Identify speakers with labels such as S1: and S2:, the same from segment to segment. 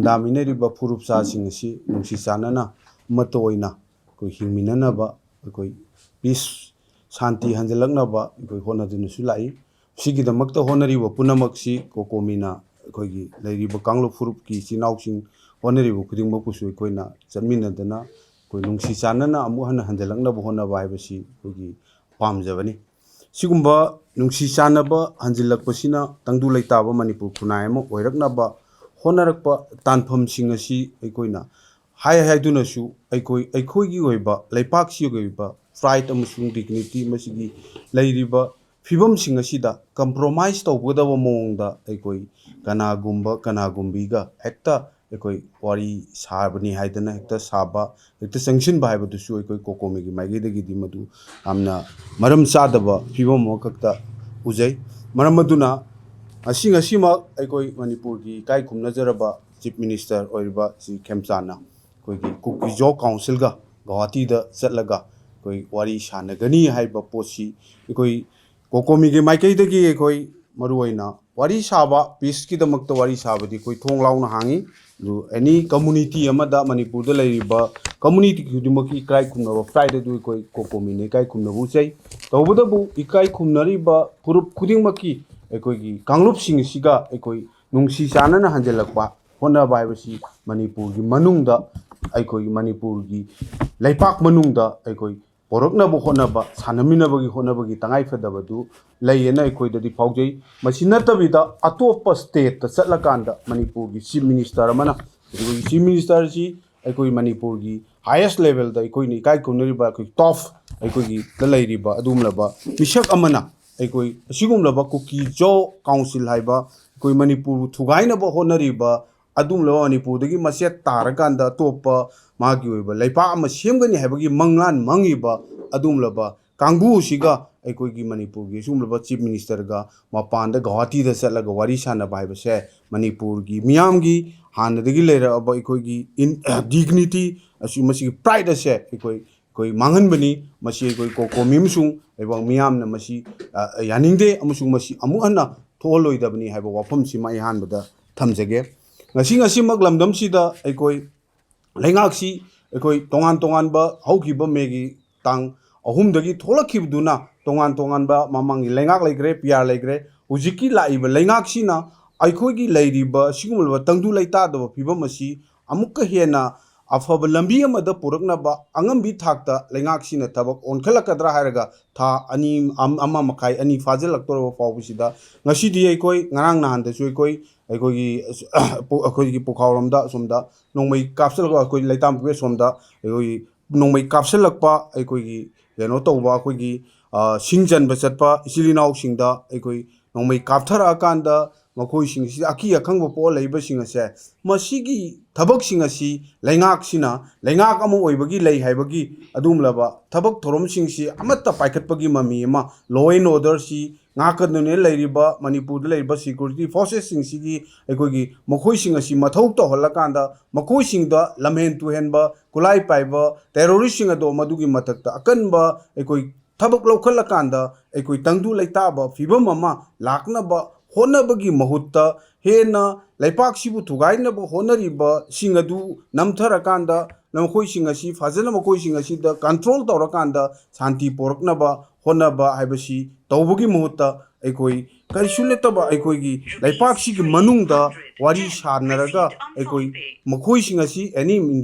S1: ꯈꯨꯟꯗꯥꯃꯤꯟꯅꯔꯤꯕ ꯐꯨꯔꯨꯞꯆꯥꯁꯤꯡ ꯑꯁꯤ ꯅꯨꯡꯁꯤ ꯆꯥꯟꯅꯅ ꯑꯃꯠꯇ ꯑꯣꯏꯅ ꯑꯩꯈꯣꯏ ꯍꯤꯡꯃꯤꯟꯅꯅꯕ ꯑꯩꯈꯣꯏ ꯄꯤꯁ ꯁꯥꯟꯇꯤ ꯍꯟꯖꯤꯜꯂꯛꯅꯕ ꯑꯩꯈꯣꯏ ꯍꯣꯠꯅꯗꯨꯅꯁꯨ ꯂꯥꯛꯏ ꯁꯤꯒꯤꯗꯃꯛꯇ ꯍꯣꯠꯅꯔꯤꯕ ꯄꯨꯝꯅꯃꯛꯁꯤ ꯀꯣꯀꯣꯃꯤꯅ ꯑꯩꯈꯣꯏꯒꯤ ꯂꯩꯔꯤꯕ ꯀꯥꯡꯂꯨꯞ ꯐꯨꯔꯨꯞꯀꯤ ꯏꯆꯤꯜ ꯏꯅꯥꯎꯁꯤꯡ ꯍꯣꯠꯅꯔꯤꯕ ꯈꯨꯗꯤꯡꯃꯛꯄꯨꯁꯨ ꯑꯩꯈꯣꯏꯅ ꯆꯠꯃꯤꯟꯅꯗꯅ ꯑꯩꯈꯣꯏ ꯅꯨꯡꯁꯤ ꯆꯥꯟꯅꯅ ꯑꯃꯨꯛ ꯍꯟꯅ ꯍꯟꯖꯤꯜꯂꯛꯅꯕ ꯍꯣꯠꯅꯕ ꯍꯥꯏꯕꯁꯤ ꯑꯩꯈꯣꯏꯒꯤ ꯄꯥꯝꯖꯕꯅꯤ ꯁꯤꯒꯨꯝꯕ ꯅꯨꯡꯁꯤ ꯆꯥꯟꯅꯕ ꯍꯟꯖꯤꯜꯂꯛꯄꯁꯤꯅ ꯇꯪꯗꯨ ꯂꯩꯇꯥꯕ ꯃꯅꯤꯄꯨꯔ ꯈꯨꯟꯅꯥꯏ ꯑꯃ ꯑꯣꯏꯔꯛꯅꯕ ꯍꯣꯠꯅꯔꯛꯄ ꯇꯥꯟꯐꯝꯁꯤꯡ ꯑꯁꯤ ꯑꯩꯈꯣꯏꯅ ꯍꯥꯏꯗꯨꯅꯁꯨ ꯑꯩꯈꯣꯏꯒꯤ ꯑꯣꯏꯕ ꯂꯩꯄꯥꯛꯁꯤꯒꯤ ꯑꯣꯏꯕ ꯄ꯭ꯔꯥꯏꯗ ꯑꯃꯁꯨꯡ ꯗꯤꯒꯅꯤꯇꯤ ꯃꯁꯤꯒꯤ ꯂꯩꯔꯤꯕ ꯐꯤꯕꯝꯁꯤꯡ ꯑꯁꯤꯗ ꯀꯝꯄ꯭ꯔꯣꯃꯥꯏꯁ ꯇꯧꯒꯗꯕ ꯃꯑꯣꯡꯗ ꯑꯩꯈꯣꯏ ꯀꯅꯥꯒꯨꯝꯕꯤꯒ ꯍꯦꯛꯇ ꯑꯩꯈꯣꯏ ꯋꯥꯔꯤ ꯁꯥꯕꯅꯤ ꯍꯥꯏꯗꯅ ꯍꯦꯛꯇ ꯁꯥꯕ ꯍꯦꯛꯇ ꯆꯪꯁꯤꯟꯕ ꯍꯥꯏꯕꯗꯨꯁꯨ ꯑꯩꯈꯣꯏ ꯀꯣꯀꯣꯃꯤꯒꯤ ꯃꯥꯏꯀꯩꯗꯒꯤꯗꯤ ꯃꯗꯨ ꯌꯥꯝꯅ ꯃꯔꯝ ꯆꯥꯗꯕ ꯐꯤꯕꯝ ꯑꯃꯈꯛꯇ ꯎꯖꯩ ꯃꯔꯝ ꯑꯗꯨꯅ ꯉꯁꯤꯃꯛ ꯑꯩꯈꯣꯏ ꯃꯅꯤꯄꯨꯔꯒꯤ ꯏꯀꯥꯏ ꯈꯨꯝꯅꯖꯔꯕ ꯆꯤꯐ ꯃꯤꯅꯤꯁꯇꯔ ꯑꯣꯏꯔꯤꯕ ꯁꯤ ꯈꯦꯝꯆꯥꯟꯅ ꯑꯩꯈꯣꯏꯒꯤ ꯀꯨꯀꯤ ꯖꯣꯕ ꯀꯥꯎꯟꯁꯤꯜꯒ ꯒꯧꯍꯥꯇꯤꯗ ꯆꯠꯂꯒ ꯑꯩꯈꯣꯏ ꯋꯥꯔꯤ ꯁꯥꯟꯅꯒꯅꯤ ꯍꯥꯏꯕ ꯄꯣꯠꯁꯤ ꯑꯩꯈꯣꯏ ꯀꯣꯀꯣꯃꯤꯒꯤ ꯃꯥꯏꯀꯩꯗꯒꯤ ꯑꯩꯈꯣꯏ ꯃꯔꯨꯑꯣꯏꯅ ꯋꯥꯔꯤ ꯁꯥꯕ ꯄꯤꯁꯀꯤꯗꯃꯛꯇ ꯋꯥꯔꯤ ꯁꯥꯕꯗꯤ ꯑꯩꯈꯣꯏ ꯊꯣꯡ ꯂꯥꯎꯅ ꯍꯥꯡꯉꯤ ꯑꯗꯨ ꯑꯦꯅꯤ ꯀꯝꯃꯨꯅꯤꯇꯤ ꯑꯃꯗ ꯃꯅꯤꯄꯨꯔꯗ ꯂꯩꯔꯤꯕ ꯀꯝꯃꯨꯅꯤꯇꯤ ꯈꯨꯗꯤꯡꯃꯛꯀꯤ ꯏꯀꯥꯏ ꯈꯨꯝꯅꯕ ꯐ꯭ꯔꯥꯏꯗ ꯑꯗꯨ ꯑꯩꯈꯣꯏ ꯀꯣꯀꯣꯃꯤꯅ ꯏꯀꯥꯏ ꯈꯨꯝꯅꯕ ꯎꯠꯆꯩ ꯇꯧꯕꯇꯕꯨ ꯏꯀꯥꯏ ꯈꯨꯝꯅꯔꯤꯕ ꯐꯨꯔꯨꯞ ꯈꯨꯗꯤꯡꯃꯛꯀꯤ ꯑꯩꯈꯣꯏꯒꯤ ꯀꯥꯡꯂꯨꯞꯁꯤꯡꯁꯤꯒ ꯑꯩꯈꯣꯏ ꯅꯨꯡꯁꯤ ꯆꯥꯟꯅꯅ ꯍꯟꯖꯤꯜꯂꯛꯄ ꯍꯣꯠꯅꯕ ꯍꯥꯏꯕꯁꯤ ꯃꯅꯤꯄꯨꯔꯒꯤ ꯃꯅꯨꯡꯗ ꯑꯩꯈꯣꯏ ꯃꯅꯤꯄꯨꯔꯒꯤ ꯂꯩꯄꯥꯛ ꯃꯅꯨꯡꯗ ꯑꯩꯈꯣꯏ ꯄꯣꯔꯛꯅꯕ ꯍꯣꯠꯅꯕ ꯁꯥꯟꯅꯃꯤꯟꯅꯕꯒꯤ ꯍꯣꯠꯅꯕꯒꯤ ꯇꯉꯥꯏꯐꯗꯕꯗꯨ ꯂꯩꯌꯦꯅ ꯑꯩꯈꯣꯏꯗꯗꯤ ꯐꯥꯎꯖꯩ ꯃꯁꯤ ꯅꯠꯇꯕꯤꯗ ꯑꯇꯣꯞꯄ ꯁ꯭ꯇꯦꯠꯇ ꯆꯠꯂꯀꯥꯟꯗ ꯃꯅꯤꯄꯨꯔꯒꯤ ꯆꯤꯐ ꯃꯤꯅꯤꯁꯇꯔ ꯑꯃꯅ ꯑꯩꯈꯣꯏꯒꯤ ꯆꯤꯐ ꯃꯤꯅꯤꯁꯇꯔꯁꯤ ꯑꯩꯈꯣꯏ ꯃꯅꯤꯄꯨꯔꯒꯤ ꯍꯥꯏꯌꯦꯁ ꯂꯦꯚꯦꯜꯗ ꯑꯩꯈꯣꯏꯅ ꯏꯀꯥꯏ ꯈꯨꯝꯅꯔꯤꯕ ꯑꯩꯈꯣꯏ ꯇꯣꯞ ꯑꯩꯈꯣꯏꯒꯤꯗ ꯂꯩꯔꯤꯕ ꯑꯗꯨꯒꯨꯝꯂꯕ ꯃꯤꯁꯛ ꯑꯃꯅ ꯑꯩꯈꯣꯏ ꯑꯁꯤꯒꯨꯝꯂꯕ ꯀꯨꯀꯤ ꯖꯣ ꯀꯥꯎꯟꯁꯤꯜ ꯍꯥꯏꯕ ꯑꯩꯈꯣꯏ ꯃꯅꯤꯄꯨꯔꯕꯨ ꯊꯨꯒꯥꯏꯅꯕ ꯍꯣꯠꯅꯔꯤꯕ ꯑꯗꯨꯒꯨꯝꯂꯕ ꯃꯅꯤꯄꯨꯔꯗꯒꯤ ꯃꯆꯦꯠ ꯇꯥꯔꯀꯥꯟꯗ ꯑꯇꯣꯞꯄ ꯃꯥꯒꯤ ꯑꯣꯏꯕ ꯂꯩꯄꯥꯛ ꯑꯃ ꯁꯦꯝꯒꯅꯤ ꯍꯥꯏꯕꯒꯤ ꯃꯪꯂꯥꯟ ꯃꯪꯉꯤꯕ ꯑꯗꯨꯒꯨꯝꯂꯕ ꯀꯥꯡꯕꯨꯁꯤꯒ ꯑꯩꯈꯣꯏꯒꯤ ꯃꯅꯤꯄꯨꯔꯒꯤ ꯑꯁꯤꯒꯨꯝꯂꯕ ꯆꯤꯐ ꯃꯤꯅꯤꯁꯇꯔꯒ ꯃꯄꯥꯟꯗ ꯒꯧꯍꯥꯇꯤꯗ ꯆꯠꯂꯒ ꯋꯥꯔꯤ ꯁꯥꯟꯅꯕ ꯍꯥꯏꯕꯁꯦ ꯃꯅꯤꯄꯨꯔꯒꯤ ꯃꯤꯌꯥꯝꯒꯤ ꯍꯥꯟꯅꯗꯒꯤ ꯂꯩꯔꯛꯑꯕ ꯑꯩꯈꯣꯏꯒꯤ ꯗꯤꯒꯅꯤꯇꯤ ꯃꯁꯤꯒꯤ ꯄ꯭ꯔꯥꯏꯗ ꯑꯁꯦ ꯑꯩꯈꯣꯏ ꯃꯥꯡꯍꯟꯕꯅꯤ ꯃꯁꯤ ꯑꯩꯈꯣꯏ ꯀꯣꯀꯣꯃꯤ ꯑꯃꯁꯨꯡ ꯑꯩꯕ ꯃꯤꯌꯥꯝꯅ ꯃꯁꯤ ꯌꯥꯅꯤꯡꯗꯦ ꯑꯃꯁꯨꯡ ꯃꯁꯤ ꯑꯃꯨꯛ ꯍꯟꯅ ꯊꯣꯛꯍꯜꯂꯣꯏꯗꯕꯅꯤ ꯍꯥꯏꯕ ꯋꯥꯐꯝꯁꯤꯃ ꯑꯩ ꯑꯍꯥꯟꯕꯗ ꯊꯝꯖꯒꯦ ꯉꯁꯤꯃꯛ ꯂꯝꯗꯝꯁꯤꯗ ꯑꯩꯈꯣꯏ ꯂꯩꯉꯥꯛꯁꯤ ꯑꯩꯈꯣꯏ ꯇꯣꯉꯥꯟ ꯇꯣꯉꯥꯟꯕ ꯍꯧꯈꯤꯕ ꯃꯦꯒꯤ ꯇꯥꯡ 3 ꯊꯣꯛꯂꯛꯈꯤꯕꯗꯨꯅ ꯇꯣꯉꯥꯟꯕ ꯃꯃꯥꯡꯒꯤ ꯂꯩꯉꯥꯛ ꯂꯩꯈ꯭ꯔꯦ ꯄꯤꯌꯥꯔ ꯂꯩꯈ꯭ꯔꯦ ꯍꯧꯖꯤꯛꯀꯤ ꯂꯥꯛꯏꯕ ꯂꯩꯉꯥꯛꯁꯤꯅ ꯑꯩꯈꯣꯏꯒꯤ ꯂꯩꯔꯤꯕ ꯑꯁꯤꯒꯨꯝꯂꯕ ꯇꯪꯗꯨ ꯂꯩꯇꯥꯗꯕ ꯐꯤꯕꯝ ꯑꯁꯤ ꯑꯃꯨꯛꯀ ꯍꯦꯟꯅ ꯑꯐꯕ ꯂꯝꯕꯤ ꯑꯃꯗ ꯄꯨꯔꯛꯅꯕ ꯑꯉꯝꯕꯤ ꯊꯥꯛꯇ ꯂꯩꯉꯥꯛꯁꯤꯅ ꯊꯕꯛ ꯑꯣꯟꯈꯠꯂꯛꯀꯗ꯭ꯔꯥ ꯍꯥꯏꯔꯒ ꯊꯥ 1.5 ꯐꯥꯖꯤꯜꯂꯛꯇꯣꯔꯕ ꯐꯥꯎꯕꯁꯤꯗ ꯉꯁꯤꯗꯤ ꯑꯩꯈꯣꯏ ꯉꯔꯥꯡ ꯅꯍꯥꯟꯗꯁꯨ ꯑꯩꯈꯣꯏꯒꯤ ꯄꯨꯈꯥꯎꯔꯣꯝꯗ ꯑꯁꯣꯝꯗ ꯅꯣꯡꯃꯩ ꯀꯥꯞꯁꯤꯜꯂꯛꯄ ꯑꯩꯈꯣꯏ ꯂꯩꯇꯥꯝꯄꯣꯛꯄꯤ ꯑꯁꯣꯝꯗ ꯑꯩꯈꯣꯏꯒꯤ ꯅꯣꯡꯃꯩ ꯀꯥꯞꯁꯤꯜꯂꯛꯄ ꯑꯩꯈꯣꯏꯒꯤ ꯀꯩꯅꯣ ꯇꯧꯕ ꯑꯩꯈꯣꯏꯒꯤ ꯁꯤꯡ ꯆꯟꯕ ꯆꯠꯄ ꯏꯆꯤꯜ ꯏꯅꯥꯎꯁꯤꯡꯗ ꯑꯩꯈꯣꯏ ꯅꯣꯡꯃꯩ ꯀꯥꯞꯊꯔꯛꯑꯀꯥꯟꯗ ꯃꯈꯣꯏꯁꯤꯡꯁꯤ ꯑꯀꯤ ꯑꯈꯪꯕ ꯄꯣꯛꯑ ꯂꯩꯕꯁꯤꯡ ꯑꯁꯦ ꯃꯁꯤꯒꯤ ꯊꯕꯛꯁꯤꯡ ꯑꯁꯤ ꯂꯩꯉꯥꯛꯁꯤꯅ ꯂꯩꯉꯥꯛ ꯑꯃ ꯑꯣꯏꯕꯒꯤ ꯂꯩ ꯍꯥꯏꯕꯒꯤ ꯑꯗꯨꯒꯨꯝꯂꯕ ꯊꯕꯛ ꯊꯧꯔꯝꯁꯤꯡꯁꯤ ꯑꯃꯠꯇ ꯄꯥꯏꯈꯠꯄꯒꯤ ꯃꯃꯤ ꯑꯃ ꯂꯣ ꯑꯦꯟ ꯑꯣꯔꯗꯔꯁꯤ ꯉꯥꯛꯀꯗꯨꯅ ꯂꯩꯔꯤꯕ ꯃꯅꯤꯄꯨꯔꯗ ꯂꯩꯔꯤꯕ ꯁꯦꯀ꯭ꯌꯨꯔꯤꯇꯤ ꯐꯣꯔꯁꯦꯁꯁꯤꯡꯁꯤꯒꯤ ꯑꯩꯈꯣꯏꯒꯤ ꯃꯈꯣꯏꯁꯤꯡ ꯑꯁꯤ ꯃꯊꯧ ꯇꯧꯍꯜꯂꯀꯥꯟda ꯃꯈꯣꯏꯁꯤꯡꯗ ꯂꯝꯍꯦꯟ ꯇꯨꯍꯦꯟꯕ ꯈꯨꯠꯂꯥꯏ ꯄꯥꯏꯕ ꯇꯦꯔꯣꯔꯤꯁꯁꯤꯡ ꯑꯗꯣ ꯃꯗꯨꯒꯤ ꯃꯊꯛꯇ ꯑꯀꯟꯕ ꯑꯩꯈꯣꯏ ꯊꯕꯛ ꯂꯧꯈꯠꯂꯀꯥꯟda ꯑꯩꯈꯣꯏ ꯇꯪꯗꯨ ꯂꯩꯇꯥꯕ ꯐꯤꯕꯝ ꯑꯃ ꯂꯥꯛꯅꯕ ꯍꯣꯠꯅꯕꯒꯤ ꯃꯍꯨꯠꯇ ꯍꯦꯟꯅ ꯂꯩꯄꯥꯛꯁꯤꯕꯨ ꯊꯨꯒꯥꯏꯅꯕ ꯍꯣꯠꯅꯔꯤꯕꯁꯤꯡ ꯑꯗꯨ ꯅꯝꯊꯔꯀꯥꯟda ꯃꯈꯣꯏꯁꯤꯡ ꯑꯁꯤ ꯐꯖꯅ ꯃꯈꯣꯏꯁꯤꯡ ꯑꯁꯤꯗ ꯀꯟꯇ꯭ꯔꯣꯜ ꯇꯧꯔꯀꯥꯟda ꯁꯥꯟꯇꯤ ꯄꯣꯔꯛꯅꯕ ꯍꯣꯠꯅꯕ ꯍꯥꯏꯕꯁꯤ ꯇꯧꯕꯒꯤ ꯃꯍꯨꯠꯇ ꯑꯩꯈꯣꯏ ꯀꯔꯤꯁꯨ ꯅꯠꯇꯕ ꯑꯩꯈꯣꯏꯒꯤ ꯂꯩꯄꯥꯛꯁꯤꯒꯤ ꯃꯅꯨꯡꯗ ꯋꯥꯔꯤ ꯁꯥꯟꯅꯔꯒ ꯑꯩꯈꯣꯏ ꯃꯈꯣꯏꯁꯤꯡ ꯑꯁꯤ ꯑꯦꯅꯤ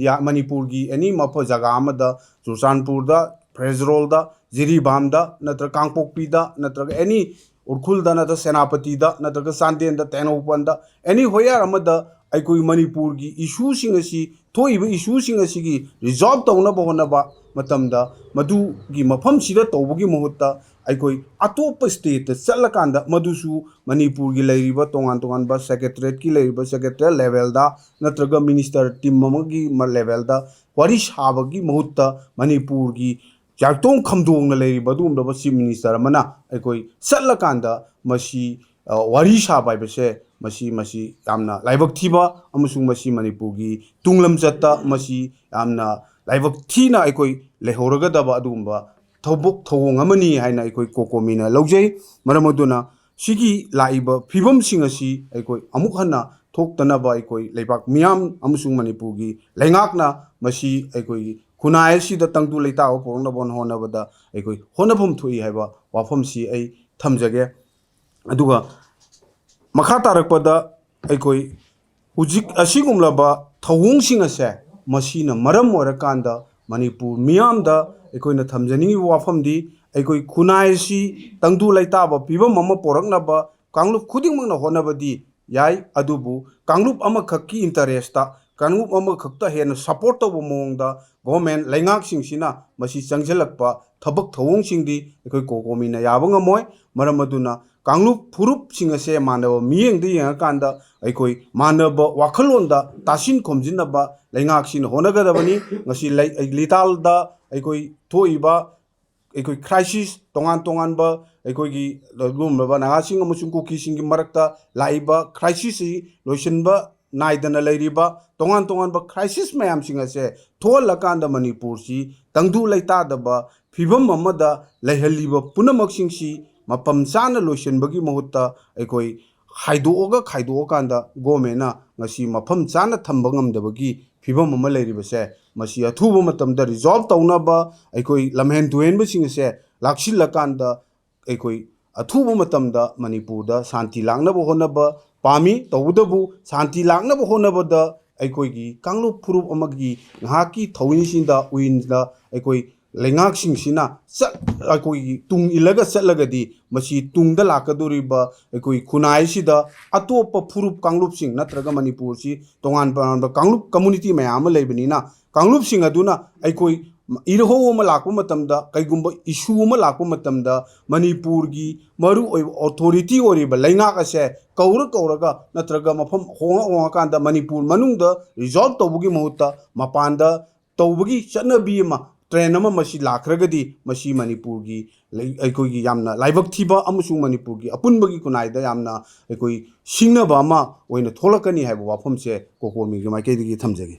S1: ꯃꯅꯤꯄꯨꯔꯒꯤ ꯑꯦꯅꯤ ꯃꯐꯝ ꯖꯒꯥ ꯑꯃꯗ ꯆꯨꯔꯆꯥꯟꯄꯨꯔꯗ ꯐ꯭ꯔꯦꯖꯔꯣꯜꯗ ꯖꯤꯔꯤꯕꯥꯝꯗ ꯅꯠꯇ꯭ꯔꯒ ꯀꯥꯡꯄꯣꯛꯄꯤꯗ ꯅꯠꯇ꯭ꯔꯒ ꯑꯦꯅꯤ ꯎꯈ꯭ꯔꯨꯜꯗ ꯅꯠꯇ꯭ꯔꯒ ꯁꯦꯅꯥꯄꯇꯤꯗ ꯅꯠꯇ꯭ꯔꯒ ꯆꯥꯟꯗꯦꯜꯗ ꯇꯦꯡꯅꯧꯄꯜꯗ ꯑꯦꯅꯤ ꯍꯣꯌꯥꯔ ꯑꯃꯗ ꯑꯩꯈꯣꯏ ꯃꯅꯤꯄꯨꯔꯒꯤ ꯏꯁꯨꯁꯤꯡ ꯑꯁꯤ ꯊꯣꯛꯏꯕ ꯏꯁꯨꯁꯤꯡ ꯑꯁꯤꯒꯤ ꯔꯤꯖꯣꯜꯕ ꯇꯧꯅꯕ ꯍꯣꯠꯅꯕ ꯃꯇꯝꯗ ꯃꯗꯨꯒꯤ ꯃꯐꯝꯁꯤꯗ ꯇꯧꯕꯒꯤ ꯃꯍꯨꯠꯇ ꯑꯩꯈꯣꯏ ꯑꯇꯣꯞꯄ ꯁ꯭ꯇꯦꯠꯇ ꯆꯠꯂꯀꯥꯟꯗ ꯃꯗꯨꯁꯨ ꯃꯅꯤꯄꯨꯔꯒꯤ ꯂꯩꯔꯤꯕ ꯇꯣꯉꯥꯟꯕ ꯁꯦꯀ꯭ꯔꯦꯇꯔꯤꯌꯦꯠꯀꯤ ꯂꯩꯔꯤꯕ ꯁꯦꯀ꯭ꯔꯦꯇꯔꯤꯌꯦꯠ ꯂꯦꯚꯦꯜꯗ ꯅꯠꯇ꯭ꯔꯒ ꯃꯤꯅꯤꯁꯇꯔ ꯇꯤꯝ ꯑꯃꯒꯤ ꯂꯦꯚꯦꯜꯗ ꯋꯥꯔꯤ ꯁꯥꯕꯒꯤ ꯃꯍꯨꯠꯇ ꯃꯅꯤꯄꯨꯔꯒꯤ ꯆꯥꯛꯇꯣꯡ ꯈꯝꯗꯣꯡꯅ ꯂꯩꯔꯤꯕ ꯑꯗꯨꯒꯨꯝꯂꯕ ꯆꯤꯐ ꯃꯤꯅꯤꯁꯇꯔ ꯑꯃꯅ ꯑꯩꯈꯣꯏ ꯆꯠꯂꯀꯥꯟꯗ ꯃꯁꯤ ꯋꯥꯔꯤ ꯁꯥꯕ ꯍꯥꯏꯕꯁꯦ ꯃꯁꯤ ꯌꯥꯝꯅ ꯂꯥꯏꯕꯛ ꯊꯤꯕ ꯑꯃꯁꯨꯡ ꯃꯁꯤ ꯃꯅꯤꯄꯨꯔꯒꯤ ꯇꯨꯡꯂꯝꯆꯠꯇ ꯃꯁꯤ ꯌꯥꯝꯅ ꯂꯥꯏꯕꯛ ꯊꯤꯅ ꯑꯩꯈꯣꯏ ꯂꯩꯍꯧꯔꯒꯗꯕ ꯑꯗꯨꯒꯨꯝꯕ ꯊꯧꯑꯣꯡ ꯑꯃꯅꯤ ꯍꯥꯏꯅ ꯑꯩꯈꯣꯏ ꯀꯣꯀꯣꯃꯤꯅ ꯂꯧꯖꯩ ꯃꯔꯝ ꯑꯗꯨꯅ ꯁꯤꯒꯤ ꯂꯥꯛꯏꯕ ꯐꯤꯕꯝꯁꯤꯡ ꯑꯁꯤ ꯑꯩꯈꯣꯏ ꯑꯃꯨꯛ ꯍꯟꯅ थोक्तनबा अखोई लेबाक मियाम अमसुंग मणिपुरगी लेंगाकना मसी अखोई खुनाई असिदा तंगतु लेताओ पोरनबोन होनबदा अखोई होनफम थोई हाइबा वाफमसी ऐ थमजगे अदुगा मखा तारकपदा अखोई हुजिक असिगुमलबा थवोंगसिंग असे मसीना मरम ओरकांदा मणिपुर मियामदा अखोइना थमजनिंगी वाफमदी अखोई खुनाई असि तंगतु लेताबा पिबम अमा पोरकनबा कांगलुप खुदिंगमंगना होनबदी याई अदुबु कांगलुप अमखक्की इंटरेस्टा कांगलुप अमखक्ता हेन सपोर्ट तौब मोंगदा गवर्नमेंट लेंगाकसिंगसिना मसी चंगजलकपा थबक थवोंगसिंगदी अखोई कोकोमीना याबा ngमोय मरम अदुना कांगलुप फुरुपसिंग असे मानव मियेंगदे येंगाकांदा अखोई मानव वाखलोंदा तासिन खोमजिनबा लेंगाकसिन होनगदबनी ngasi लितालदा अखोई थोइबा अखोई क्राइसिस तोंगान तोंगानबा अखोई गुमलबा नागासिंग अमसुंग कुकीसिंग की मरक्ता लाइबा क्राइसिस लोइसनबा नाइदना लेरिबा तोंगान तोंगानबा क्राइसिस मयामसिंग असे थोलकांदा मणिपुर सी तंगदु लेतादबा फिबम अमदा लेहलिबा पुनमक्सिंगसी मपम चाना लोइसनबगी महुत्ता अखोई खाइदोकांदा गवर्नमेंटना ngasi मफम चाना थंबा ngamdabagi फिबम अमा लेरिबसे मसी अथुब मतमदा रिजॉल्व तौनबा अखोई लमहेन तुहेनबसिंग असे लाक्सिलकांदा अखोई अथुब मतमदा मणिपुरदा शांति लांगनब होनबा पामी तौदबु शांति लांगनब होनबदा अखोईगी कांगलुप फुरुप अमगी ngahaki थौइनसिंदा उइनदा अखोई लेंगाकसिंगसिना अखोई तुंग इलगा चलगदी मसी तुंगदा लाकदोरिबा अखोई खुनाइसिदा अतोप फुरुप कांगलुपसिंग नत्रगा मणिपुर सी तोंगान पानबा कांगलुप कम्युनिटी मयाम लेबनिना कांगलुपसिंग अदुना अखोई इरहो अमा लाकु मतमदा कैगुंबा इशू अमा लाकु मतमदा मणिपुरगी मरु अथॉरिटी ओरिबा लेंगाक असे कौरगा नत्रगा मफम होंगा कांदा मणिपुर मनुंगदा रिजॉल्व तौबगी महुत्ता मपानदा तौबगी चनबी अमा ट्रेन अमा मसी लाखरगदी मसी मणिपुरगी अखोई यामना लाइबक थीबा अमसुंग मणिपुरगी अपुनबगी कुनाइदा यामना अखोई सिंगनबा अमा ओइना थोलकनी हाइबा वाफमसे कोकोमीगी माइकेदगी थमजगे।